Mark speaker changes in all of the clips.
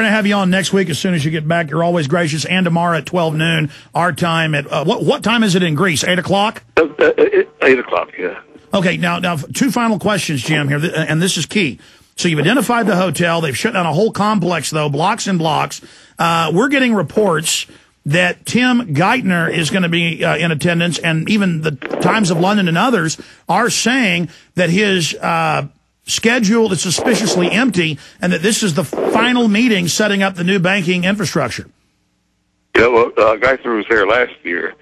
Speaker 1: going to have you on next week as soon as you get back. You're always gracious. And tomorrow at 12 noon, our time. At what time is it in Greece? 8 o'clock?
Speaker 2: 8 o'clock, yeah. Okay,
Speaker 1: now, two final questions, Jim, here, and this is key. So you've identified the hotel. They've shut down a whole complex, though, blocks and blocks. We're getting reports that Tim Geithner is going to be in attendance, and even the Times of London and others are saying that his schedule is suspiciously empty and that this is the final meeting setting up the new banking infrastructure.
Speaker 2: Yeah, well, Geithner was there last year.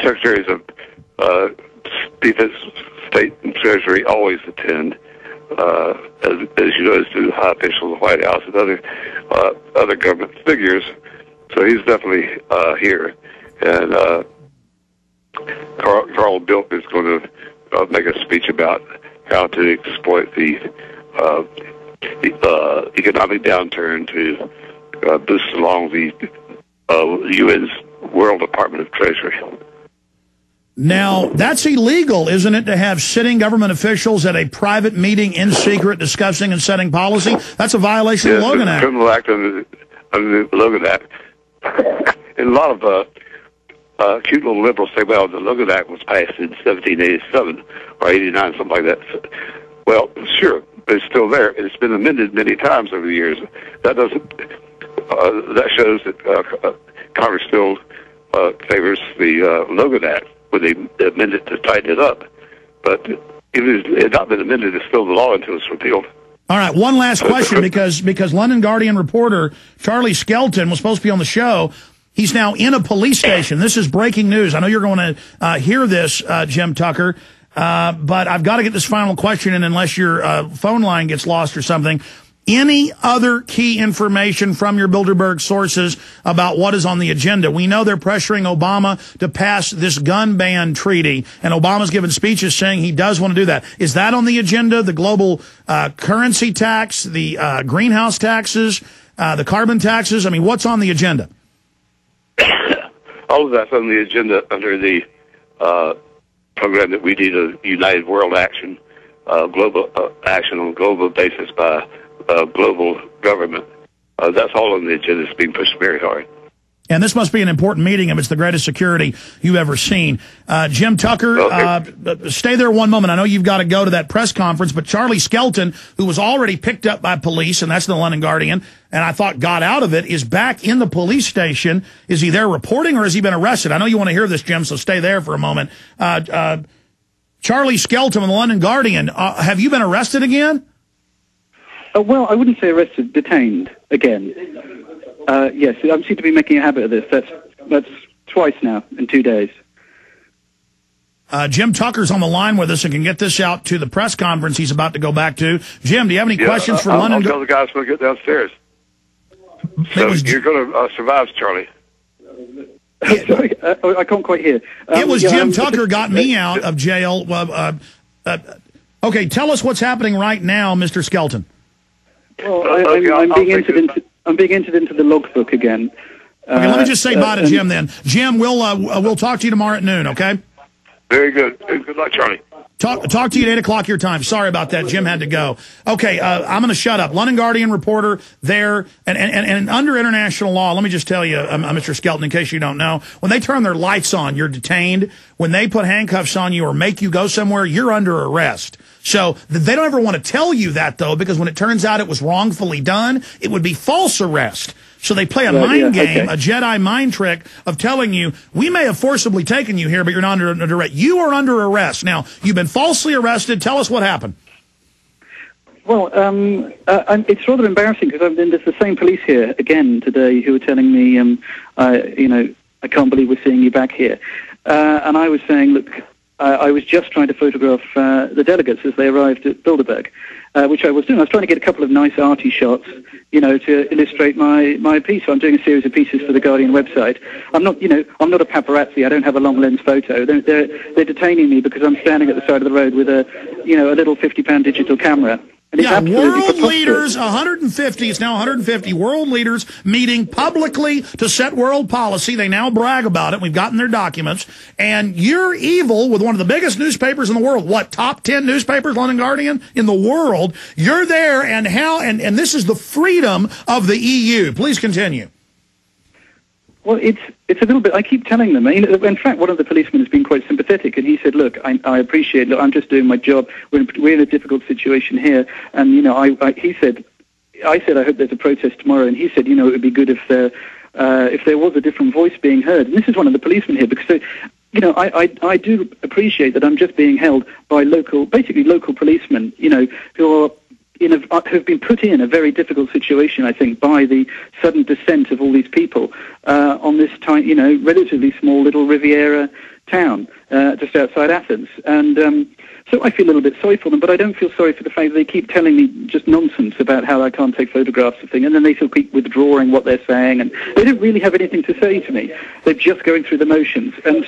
Speaker 2: Secretaries of Defense, State, and Treasury always attend, as you know, as do high officials of the White House and other government figures. So he's definitely here. And Carl Bilk is going to make a speech about how to exploit the economic downturn to boost along the UN's World Department of Treasury.
Speaker 1: Now, that's illegal, isn't it, to have sitting government officials at a private meeting in secret discussing and setting policy? That's a violation of the Logan Act.
Speaker 2: Criminal Act under the Logan Act. And a lot of cute little liberals say, well, the Logan Act was passed in 1787 or 89, something like that. Well, sure, but it's still there. It's been amended many times over the years. That doesn't. That shows that Congress still favors the Logan Act when they amend it to tighten it up. But even if it had not been amended, it's still the law until it's repealed.
Speaker 1: All right, one last question, because London Guardian reporter Charlie Skelton was supposed to be on the show. He's now in a police station. This is breaking news. I know you're going to hear this, Jim Tucker, but I've got to get this final question in unless your phone line gets lost or something. Any other key information from your Bilderberg sources about what is on the agenda? We know they're pressuring Obama to pass this gun ban treaty, and Obama's given speeches saying he does want to do that. Is that on the agenda? The global currency tax, the greenhouse taxes, the carbon taxes? I mean, what's on the agenda?
Speaker 2: All of that's on the agenda under the program that we need, a united world action, global action on a global basis by global government. That's all on the agenda. It's being pushed very hard.
Speaker 1: And this must be an important meeting if it's the greatest security you've ever seen. Jim Tucker, stay there one moment. I know you've got to go to that press conference, but Charlie Skelton, who was already picked up by police, and that's the London Guardian, and I thought got out of it, is back in the police station. Is he there reporting, or has he been arrested? I know you want to hear this, Jim, so stay there for a moment. Charlie Skelton of the London Guardian, have you been arrested again?
Speaker 3: Well, I wouldn't say arrested, detained again. Yes, I seem to be making a habit of this. That's twice now in 2 days.
Speaker 1: Jim Tucker's on the line with us and can get this out to the press conference he's about to go back to. Jim, do you have any questions for London?
Speaker 2: I'll tell the guys when I get downstairs. So you're going to survive, Charlie.
Speaker 3: Sorry, I can't quite hear.
Speaker 1: It was Jim Tucker got me out of jail. Okay, tell us what's happening right now, Mr. Skelton.
Speaker 3: Well, I'm being entered into the logbook again.
Speaker 1: Okay, let me just say bye to Jim then. Jim, we'll talk to you tomorrow at noon, okay?
Speaker 2: Very good. Good luck, Charlie.
Speaker 1: Talk to you at 8 o'clock your time. Sorry about that. Jim had to go. Okay, I'm going to shut up. London Guardian reporter there. And under international law, let me just tell you, Mr. Skelton, in case you don't know, when they turn their lights on, you're detained. When they put handcuffs on you or make you go somewhere, you're under arrest. So they don't ever want to tell you that, though, because when it turns out it was wrongfully done, it would be false arrest. So they play a mind game, a Jedi mind trick of telling you, we may have forcibly taken you here, but you're not under arrest. You are under arrest. Now, you've been falsely arrested. Tell us what happened.
Speaker 3: Well, it's rather embarrassing because there's the same police here again today who are telling me, I can't believe we're seeing you back here. And I was saying, look, I was just trying to photograph the delegates as they arrived at Bilderberg, which I was doing. I was trying to get a couple of nice arty shots, to illustrate my piece. So I'm doing a series of pieces for the Guardian website. I'm not a paparazzi. I don't have a long lens photo. They're detaining me because I'm standing at the side of the road with a little 50-pound digital camera. And
Speaker 1: yeah, world leaders, 150, it's now 150 world leaders meeting publicly to set world policy. They now brag about it. We've gotten their documents. And you're evil with one of the biggest newspapers in the world. What, top 10 newspapers, London Guardian, in the world? You're there, and this is the freedom of the EU. Please continue.
Speaker 3: Well, it's a little bit. I keep telling them. In fact, one of the policemen has been quite sympathetic, and he said, "Look, I appreciate. Look, I'm just doing my job. We're in a difficult situation here, and he said, I hope there's a protest tomorrow, and he said, it would be good if there was a different voice being heard. And this is one of the policemen here, because I do appreciate that I'm just being held by basically local policemen, who are." Have been put in a very difficult situation, I think, by the sudden descent of all these people on this relatively small little Riviera town just outside Athens. And so I feel a little bit sorry for them, but I don't feel sorry for the fact that they keep telling me just nonsense about how I can't take photographs of things, and then they still keep withdrawing what they're saying, and they don't really have anything to say to me. They're just going through the motions. And,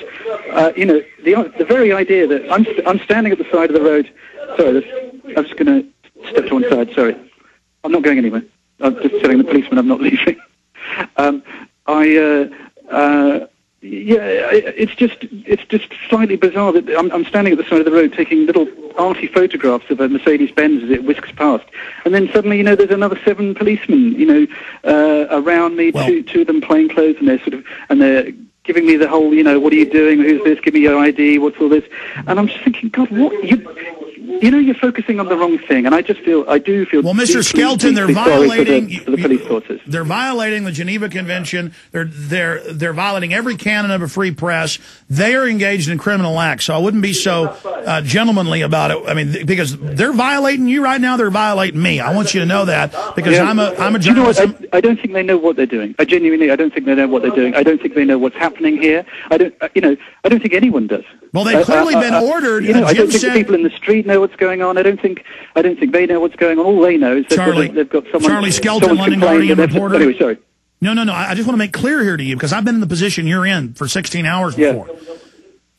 Speaker 3: the very idea that I'm standing at the side of the road. Sorry, I'm just going to step to one side, sorry. I'm not going anywhere. I'm just telling the policeman I'm not leaving. It's just slightly bizarre that I'm standing at the side of the road taking little arty photographs of a Mercedes-Benz as it whisks past, and then suddenly, there's another 7 policemen, around me, two of them plain clothes, and they're giving me the whole, what are you doing? Who's this? Give me your ID. What's all this? And I'm just thinking, God, what you're focusing on the wrong thing, and I do feel.
Speaker 1: Well, Mr. Skelton, they're violating
Speaker 3: for the police forces.
Speaker 1: They're violating the Geneva Convention. They're violating every canon of a free press. They are engaged in criminal acts. So I wouldn't be so gentlemanly about it. I mean, because they're violating you right now. They're violating me. I want you to know that, because I'm a journalist.
Speaker 3: I don't think they know what they're doing. I don't think they know what they're doing. I don't think they know what's happening here. I don't think anyone does.
Speaker 1: Well, they've clearly been ordered.
Speaker 3: I don't think the people in the street know what's going on. I don't think they know what's going on. All they know is that they've got someone.
Speaker 1: Charlie Skelton, London Guardian reporter.
Speaker 3: Anyway, sorry.
Speaker 1: No. I just want to make clear here to you, because I've been in the position you're in for 16 hours before. Yeah.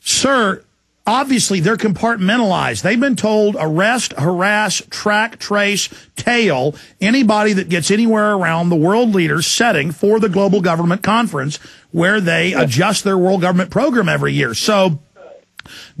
Speaker 1: Sir, obviously they're compartmentalized. They've been told arrest, harass, track, trace, tail anybody that gets anywhere around the world leaders setting for the global government conference, where they adjust their world government program every year. So,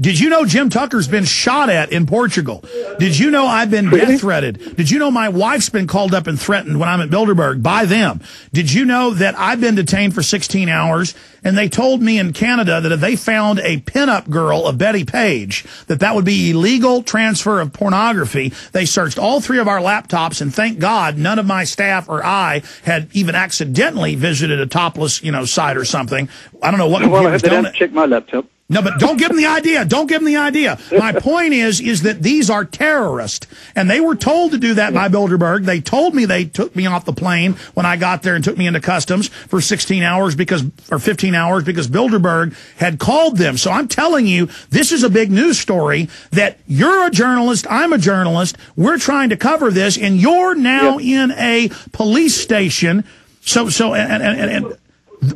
Speaker 1: did you know Jim Tucker's been shot at in Portugal? Did you know I've been death threatened? Did you know my wife's been called up and threatened when I'm at Bilderberg by them? Did you know that I've been detained for 16 hours, and they told me in Canada that if they found a pinup girl of Betty Page, that would be illegal transfer of pornography? They searched all 3 of our laptops, and thank God none of my staff or I had even accidentally visited a topless, site or something. I don't know what.
Speaker 3: Well, I hope they don't check my laptop.
Speaker 1: No, but don't give them the idea. Don't give them the idea. My point is that these are terrorists, and they were told to do that by Bilderberg. They told me they took me off the plane when I got there and took me into customs for 15 hours because Bilderberg had called them. So I'm telling you, this is a big news story that you're a journalist, I'm a journalist, we're trying to cover this, and you're now in a police station.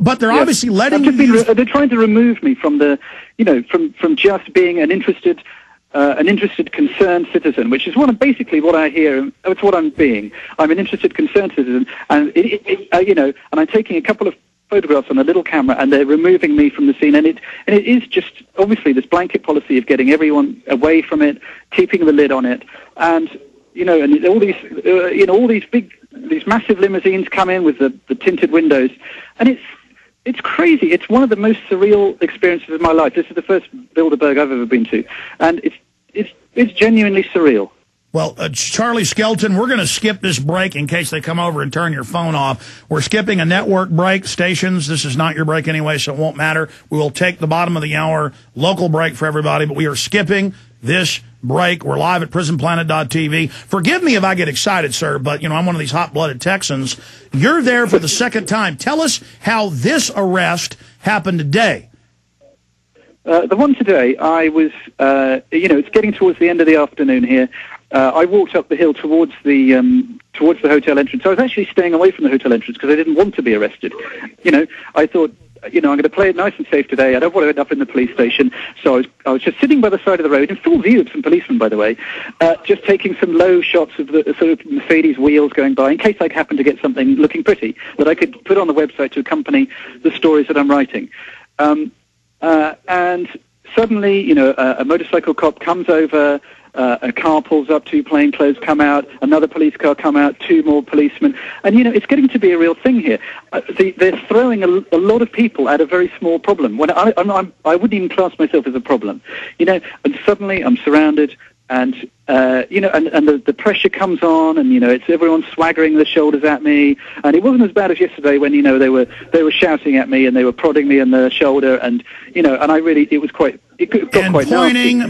Speaker 1: But they're obviously letting you.
Speaker 3: They're trying to remove me from the, from just being an interested, concerned citizen, which is basically what I hear. It's what I'm being. I'm an interested, concerned citizen, and and I'm taking a couple of photographs on a little camera, and they're removing me from the scene. And it is just obviously this blanket policy of getting everyone away from it, keeping the lid on it, and and all these massive limousines come in with the tinted windows, and it's crazy. It's one of the most surreal experiences of my life. This is the first Bilderberg I've ever been to, and it's genuinely surreal.
Speaker 1: Well, Charlie Skelton, we're going to skip this break in case they come over and turn your phone off. We're skipping a network break, stations. This is not your break anyway, so it won't matter. We will take the bottom of the hour local break for everybody, but we are skipping this break. We're live at prisonplanet.tv. Forgive me if I get excited, sir, but, I'm one of these hot-blooded Texans. You're there for the second time. Tell us how this arrest happened today.
Speaker 3: The one today, I was, it's getting towards the end of the afternoon here. I walked up the hill towards the hotel entrance. I was actually staying away from the hotel entrance because I didn't want to be arrested. I thought, I'm going to play it nice and safe today. I don't want to end up in the police station. So I was just sitting by the side of the road, in full view of some policemen, by the way, just taking some low shots of the sort of Mercedes wheels going by, in case I happen to get something looking pretty that I could put on the website to accompany the stories that I'm writing. And suddenly, a motorcycle cop comes over. A car pulls up, 2 plainclothes come out, another police car come out, 2 more policemen. And, it's getting to be a real thing here. They're throwing a lot of people at a very small problem. When I wouldn't even class myself as a problem. And suddenly I'm surrounded, and, and the pressure comes on, and, it's everyone swaggering their shoulders at me. And it wasn't as bad as yesterday when, they were shouting at me and they were prodding me in the shoulder, and, and it got quite nasty.